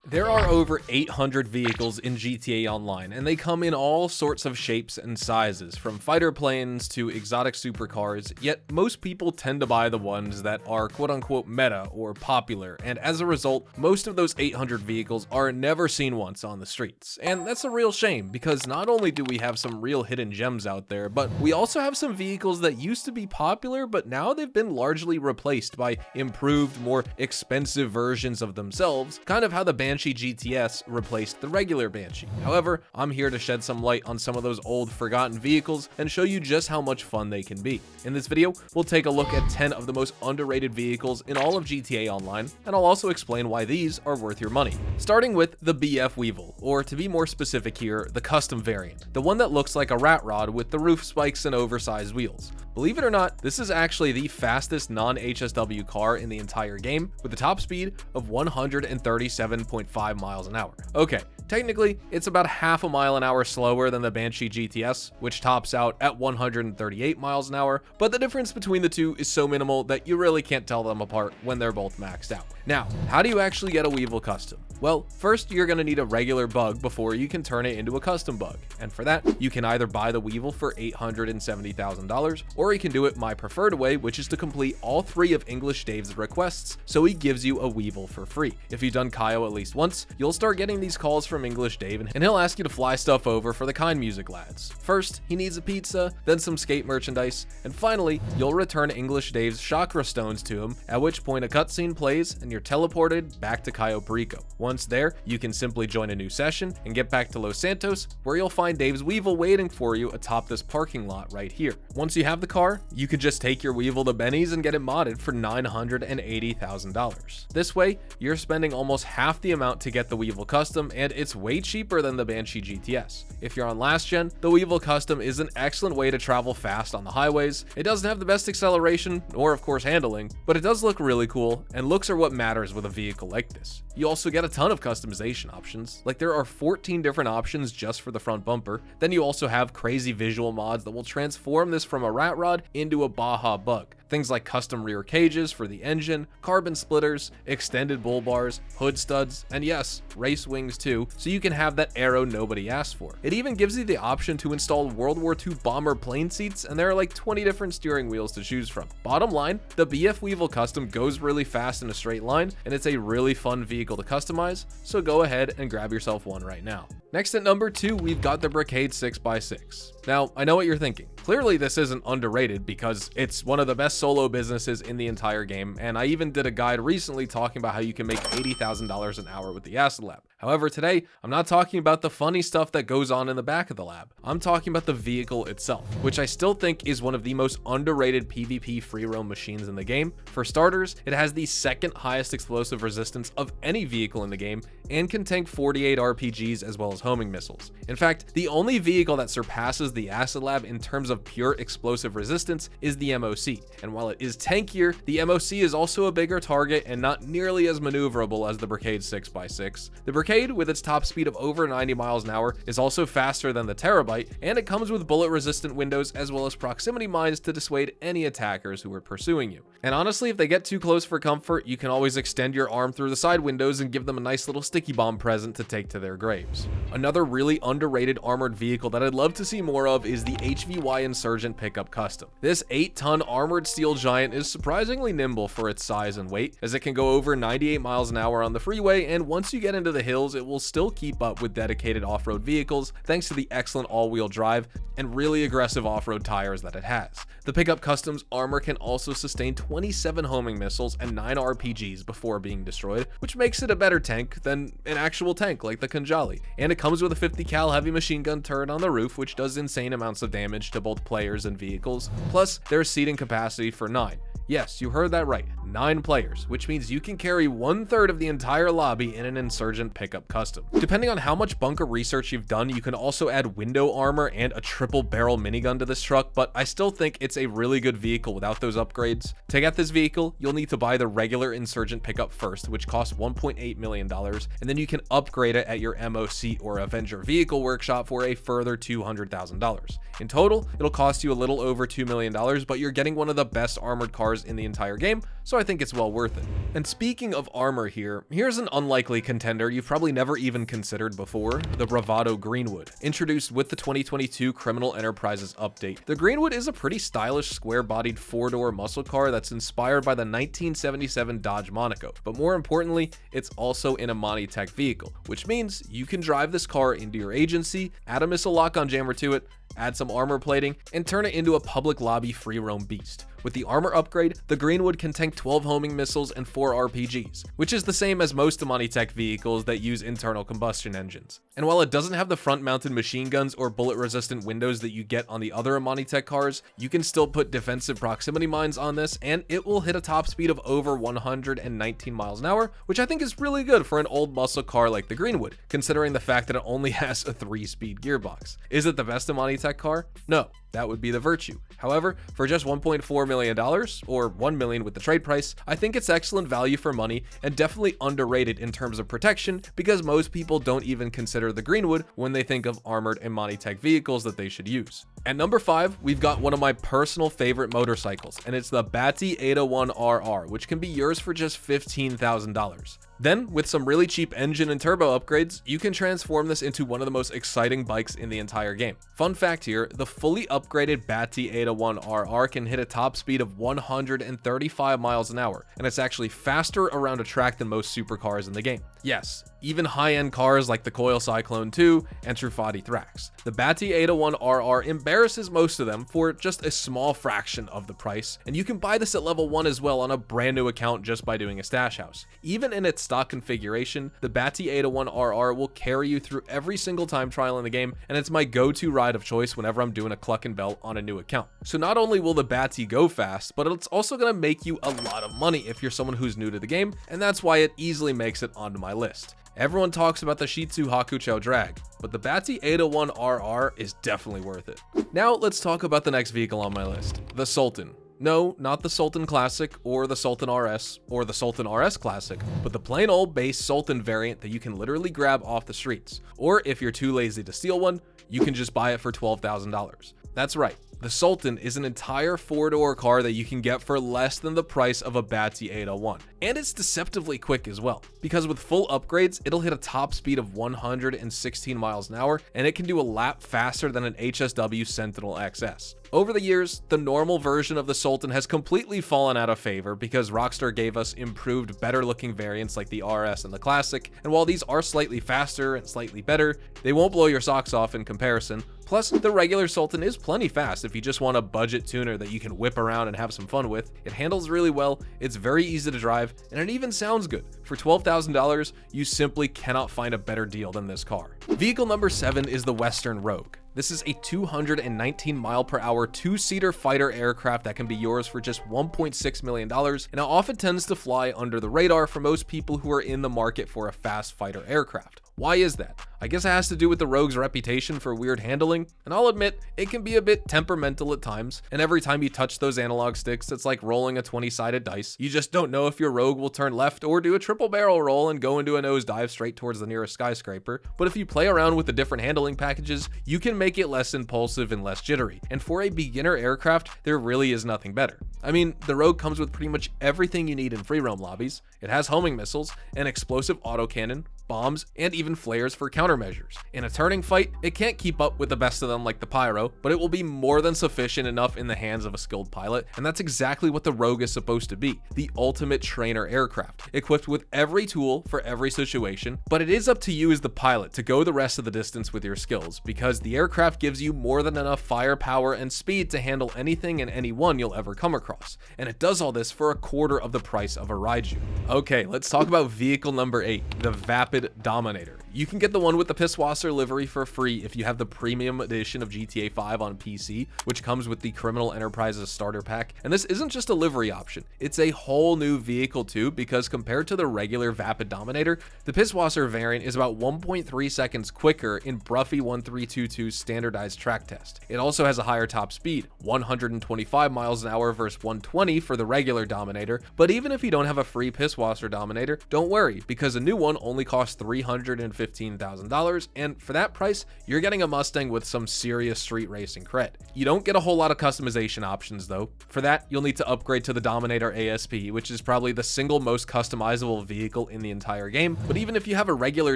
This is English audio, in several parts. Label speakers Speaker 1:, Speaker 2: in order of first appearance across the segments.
Speaker 1: There are over 800 vehicles in GTA Online, and they come in all sorts of shapes and sizes, from fighter planes to exotic supercars, yet most people tend to buy the ones that are quote-unquote meta or popular, and as a result, most of those 800 vehicles are never seen once on the streets. And that's a real shame, because not only do we have some real hidden gems out there, but we also have some vehicles that used to be popular, but now they've been largely replaced by improved, more expensive versions of themselves, kind of how the Banshee GTS replaced the regular Banshee. However, I'm here to shed some light on some of those old forgotten vehicles and show you just how much fun they can be. In this video, we'll take a look at 10 of the most underrated vehicles in all of GTA Online, and I'll also explain why these are worth your money. Starting with the BF Weevil, or to be more specific here, the custom variant, the one that looks like a rat rod with the roof spikes and oversized wheels. Believe it or not, this is actually the fastest non-HSW car in the entire game, with a top speed of 137.5 miles an hour. Okay, technically, it's about half a mile an hour slower than the Banshee GTS, which tops out at 138 miles an hour, but the difference between the two is so minimal that you really can't tell them apart when they're both maxed out. Now, how do you actually get a Weevil Custom? Well, first you're going to need a regular bug before you can turn it into a custom bug, and for that, you can either buy the Weevil for $870,000, or you can do it my preferred way, which is to complete all 3 of English Dave's requests, so he gives you a Weevil for free. If you've done Kaio at least once, you'll start getting these calls from English Dave, and he'll ask you to fly stuff over for the kind music lads. First, he needs a pizza, then some skate merchandise, and finally, you'll return English Dave's chakra stones to him, at which point a cutscene plays and you're teleported back to Cayo Perico. Once there, you can simply join a new session and get back to Los Santos, where you'll find Dave's Weevil waiting for you atop this parking lot right here. Once you have the car, you could just take your Weevil to Benny's and get it modded for $980,000. This way, you're spending almost half the amount to get the Weevil Custom, and it's way cheaper than the Banshee GTS. If you're on last gen, the Weevil Custom is an excellent way to travel fast on the highways. It doesn't have the best acceleration, or of course handling, but it does look really cool, and looks are what matters with a vehicle like this. You also get a ton of customization options, like there are 14 different options just for the front bumper. Then you also have crazy visual mods that will transform this from a rat rod into a Baja bug. Things like custom rear cages for the engine, carbon splitters, extended bull bars, hood studs, and yes, race wings too, so you can have that aero nobody asked for. It even gives you the option to install World War II bomber plane seats, and there are like 20 different steering wheels to choose from. Bottom line, the BF Weevil Custom goes really fast in a straight line, and it's a really fun vehicle to customize, so go ahead and grab yourself one right now. Next at number 2, we've got the Brickade 6x6. Now, I know what you're thinking. Clearly this isn't underrated because it's one of the best solo businesses in the entire game, and I even did a guide recently talking about how you can make $80,000 an hour with the Acid Lab. However, today, I'm not talking about the funny stuff that goes on in the back of the lab. I'm talking about the vehicle itself, which I still think is one of the most underrated PvP free roam machines in the game. For starters, it has the second highest explosive resistance of any vehicle in the game and can tank 48 RPGs as well as homing missiles. In fact, the only vehicle that surpasses the Acid Lab in terms of pure explosive resistance is the MOC, and while it is tankier, the MOC is also a bigger target and not nearly as maneuverable as the Brickade 6x6. The Brickade, with its top speed of over 90 miles an hour, is also faster than the Terabyte, and it comes with bullet-resistant windows as well as proximity mines to dissuade any attackers who are pursuing you. And honestly, if they get too close for comfort, you can always extend your arm through the side windows and give them a nice little sticky bomb present to take to their graves. Another really underrated armored vehicle that I'd love to see more of is the HVY Insurgent Pickup Custom. This 8-ton armored steel giant is surprisingly nimble for its size and weight, as it can go over 98 miles an hour on the freeway, and once you get into the hills, it will still keep up with dedicated off-road vehicles thanks to the excellent all-wheel drive and really aggressive off-road tires that it has. The Pickup Custom's armor can also sustain 27 homing missiles and 9 RPGs before being destroyed, which makes it a better tank than an actual tank like the Kanjali. And it comes with a 50 cal heavy machine gun turret on the roof, which does insane amounts of damage to both players and vehicles. Plus, there's seating capacity for 9. Yes, you heard that right, 9 players, which means you can carry 1/3 of the entire lobby in an Insurgent Pickup Custom. Depending on how much bunker research you've done, you can also add window armor and a triple barrel minigun to this truck, but I still think it's a really good vehicle without those upgrades. To get this vehicle, you'll need to buy the regular Insurgent Pickup first, which costs $1.8 million, and then you can upgrade it at your MOC or Avenger Vehicle Workshop for a further $200,000. In total, it'll cost you a little over $2 million, but you're getting one of the best armored cars in the entire game, so I think it's well worth it. And speaking of armor here, here's an unlikely contender you've probably never even considered before, the Bravado Greenwood. Introduced with the 2022 Criminal Enterprises update, the Greenwood is a pretty stylish square-bodied 4-door muscle car that's inspired by the 1977 Dodge Monaco, but more importantly, it's also in a Monty-Tech vehicle, which means you can drive this car into your agency, add a missile lock-on jammer to it, add some armor plating, and turn it into a public lobby free roam beast. With the armor upgrade, the Greenwood can tank 12 homing missiles and 4 RPGs, which is the same as most Monty-Tech vehicles that use internal combustion engines. And while it doesn't have the front-mounted machine guns or bullet-resistant windows that you get on the other Monty-Tech cars, you can still put defensive proximity mines on this, and it will hit a top speed of over 119 miles an hour, which I think is really good for an old muscle car like the Greenwood, considering the fact that it only has a 3-speed gearbox. Is it the best Monty-Tech car? No. That would be the Virtue. However, for just $1.4 million, or $1 million with the trade price, I think it's excellent value for money and definitely underrated in terms of protection because most people don't even consider the Greenwood when they think of armored and Monty-Tech vehicles that they should use. At number 5, we've got one of my personal favorite motorcycles, and it's the Bati 801RR, which can be yours for just $15,000. Then, with some really cheap engine and turbo upgrades, you can transform this into one of the most exciting bikes in the entire game. Fun fact here, the fully upgraded Bati 801RR can hit a top speed of 135 miles an hour, and it's actually faster around a track than most supercars in the game. Yes, even high-end cars like the Coil Cyclone 2 and Truffati Thrax. The Bati 801RR embarrasses most of them for just a small fraction of the price, and you can buy this at level 1 as well on a brand new account just by doing a stash house. Even in its stock configuration, the Bati 801RR will carry you through every single time trial in the game, and it's my go-to ride of choice whenever I'm doing a cluck and belt on a new account. So not only will the Bati go fast, but it's also going to make you a lot of money if you're someone who's new to the game, and that's why it easily makes it onto my list. Everyone talks about the Shitsu Hakucho drag, but the Bati 801RR is definitely worth it. Now let's talk about the next vehicle on my list, the Sultan. No, not the Sultan Classic or the Sultan RS or the Sultan RS Classic, but the plain old base Sultan variant that you can literally grab off the streets. Or if you're too lazy to steal one, you can just buy it for $12,000. That's right. The Sultan is an entire 4-door car that you can get for less than the price of a Bati 801. And it's deceptively quick as well, because with full upgrades, it'll hit a top speed of 116 miles an hour, and it can do a lap faster than an HSW Sentinel XS. Over the years, the normal version of the Sultan has completely fallen out of favor because Rockstar gave us improved, better looking variants like the RS and the Classic, and while these are slightly faster and slightly better, they won't blow your socks off in comparison. Plus, the regular Sultan is plenty fast if you just want a budget tuner that you can whip around and have some fun with. It handles really well, it's very easy to drive, and it even sounds good. For $12,000, you simply cannot find a better deal than this car. Vehicle number 7 is the Western Rogue. This is a 219 mile per hour 2-seater fighter aircraft that can be yours for just $1.6 million, and it often tends to fly under the radar for most people who are in the market for a fast fighter aircraft. Why is that? I guess it has to do with the Rogue's reputation for weird handling, and I'll admit, it can be a bit temperamental at times, and every time you touch those analog sticks, it's like rolling a 20-sided dice. You just don't know if your Rogue will turn left or do a triple barrel roll and go into a nosedive straight towards the nearest skyscraper, but if you play around with the different handling packages, you can make it less impulsive and less jittery, and for a beginner aircraft, there really is nothing better. I mean, the Rogue comes with pretty much everything you need in free roam lobbies. It has homing missiles, an explosive autocannon, bombs, and even flares for countermeasures. In a turning fight, it can't keep up with the best of them like the Pyro, but it will be more than sufficient enough in the hands of a skilled pilot, and that's exactly what the Rogue is supposed to be, the ultimate trainer aircraft, equipped with every tool for every situation, but it is up to you as the pilot to go the rest of the distance with your skills, because the aircraft gives you more than enough firepower and speed to handle anything and anyone you'll ever come across, and it does all this for a quarter of the price of a Raiju. Okay, let's talk about vehicle number 8, the Vapid Dominator. You can get the one with the Pisswasser livery for free if you have the premium edition of GTA 5 on PC, which comes with the Criminal Enterprises starter pack. And this isn't just a livery option, it's a whole new vehicle too, because compared to the regular Vapid Dominator, the Pisswasser variant is about 1.3 seconds quicker in Bruffy 1322's standardized track test. It also has a higher top speed, 125 miles an hour versus 120 for the regular Dominator, but even if you don't have a free Pisswasser Dominator, don't worry, because a new one only costs $350 $15,000, and for that price, you're getting a Mustang with some serious street racing cred. You don't get a whole lot of customization options though. For that, you'll need to upgrade to the Dominator ASP, which is probably the single most customizable vehicle in the entire game, but even if you have a regular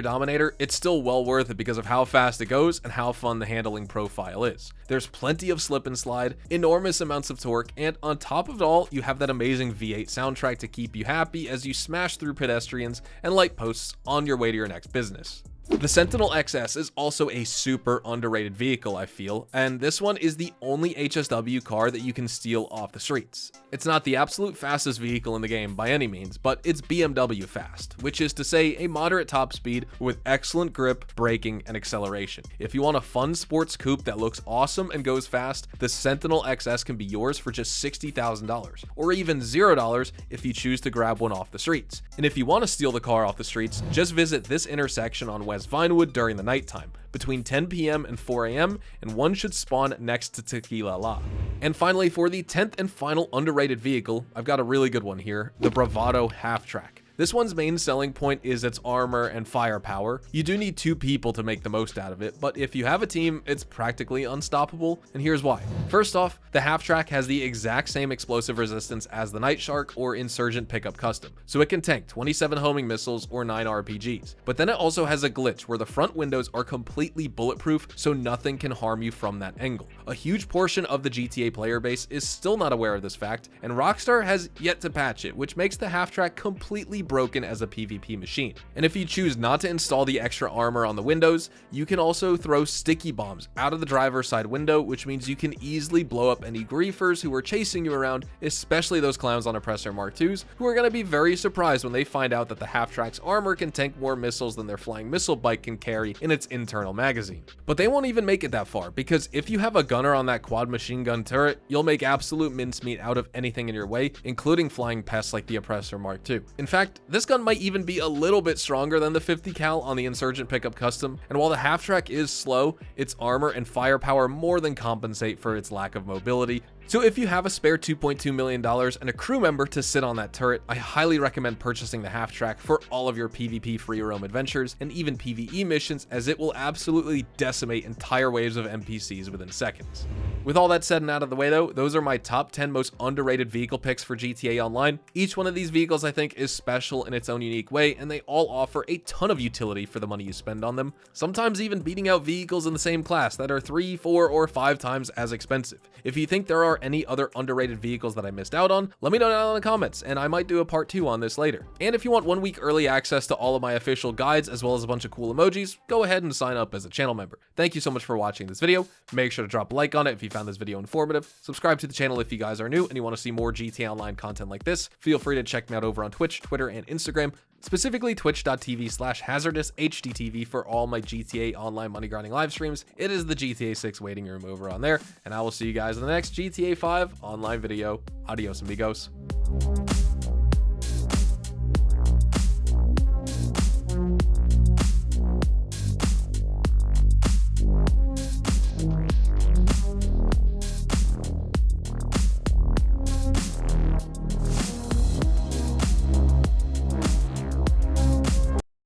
Speaker 1: Dominator, it's still well worth it because of how fast it goes and how fun the handling profile is. There's plenty of slip and slide, enormous amounts of torque, and on top of it all, you have that amazing V8 soundtrack to keep you happy as you smash through pedestrians and light posts on your way to your next business. The Sentinel XS is also a super underrated vehicle, I feel, and this one is the only HSW car that you can steal off the streets. It's not the absolute fastest vehicle in the game by any means, but it's BMW fast, which is to say a moderate top speed with excellent grip, braking, and acceleration. If you want a fun sports coupe that looks awesome and goes fast, the Sentinel XS can be yours for just $60,000, or even $0 if you choose to grab one off the streets. And if you want to steal the car off the streets, just visit this intersection on West Vinewood during the nighttime, between 10 p.m. and 4 a.m., and one should spawn next to Tequila La. And finally, for the 10th and final underrated vehicle, I've got a really good one here, the Bravado Halftrack. This one's main selling point is its armor and firepower. You do need 2 people to make the most out of it, but if you have a team, it's practically unstoppable, and here's why. First off, the Halftrack has the exact same explosive resistance as the Night Shark or Insurgent Pickup Custom, so it can tank 27 homing missiles or 9 RPGs. But then it also has a glitch where the front windows are completely bulletproof, so nothing can harm you from that angle. A huge portion of the GTA player base is still not aware of this fact, and Rockstar has yet to patch it, which makes the Halftrack completely broken as a PvP machine. And if you choose not to install the extra armor on the windows, you can also throw sticky bombs out of the driver's side window, which means you can easily blow up any griefers who are chasing you around, especially those clowns on Oppressor Mark IIs, who are going to be very surprised when they find out that the Halftrack's armor can tank more missiles than their flying missile bike can carry in its internal magazine. But they won't even make it that far, because if you have a gunner on that quad machine gun turret, you'll make absolute mincemeat out of anything in your way, including flying pests like the Oppressor Mark II. In fact, this gun might even be a little bit stronger than the 50 cal on the Insurgent Pickup Custom, and while the Halftrack is slow, its armor and firepower more than compensate for its lack of mobility. So if you have a spare $2.2 million and a crew member to sit on that turret, I highly recommend purchasing the Halftrack for all of your PvP free roam adventures and even PvE missions, as it will absolutely decimate entire waves of NPCs within seconds. With all that said and out of the way though, those are my top 10 most underrated vehicle picks for GTA Online. Each one of these vehicles I think is special in its own unique way, and they all offer a ton of utility for the money you spend on them, sometimes even beating out vehicles in the same class that are 3, 4, or 5 times as expensive. If you think there are any other underrated vehicles that I missed out on, let me know down in the comments, and I might do a part 2 on this later. And if you want 1 week early access to all of my official guides as well as a bunch of cool emojis, go ahead and sign up as a channel member. Thank you so much for watching this video. Make sure to drop a like on it if you found this video informative. Subscribe to the channel if you guys are new and you want to see more GTA Online content like this. Feel free to check me out over on Twitch, Twitter, and Instagram, specifically twitch.tv/hazardoushdtv for all my GTA Online money grinding live streams. It is the GTA 6 waiting room over on there, and I will see you guys in the next GTA 5 online video. Adios amigos.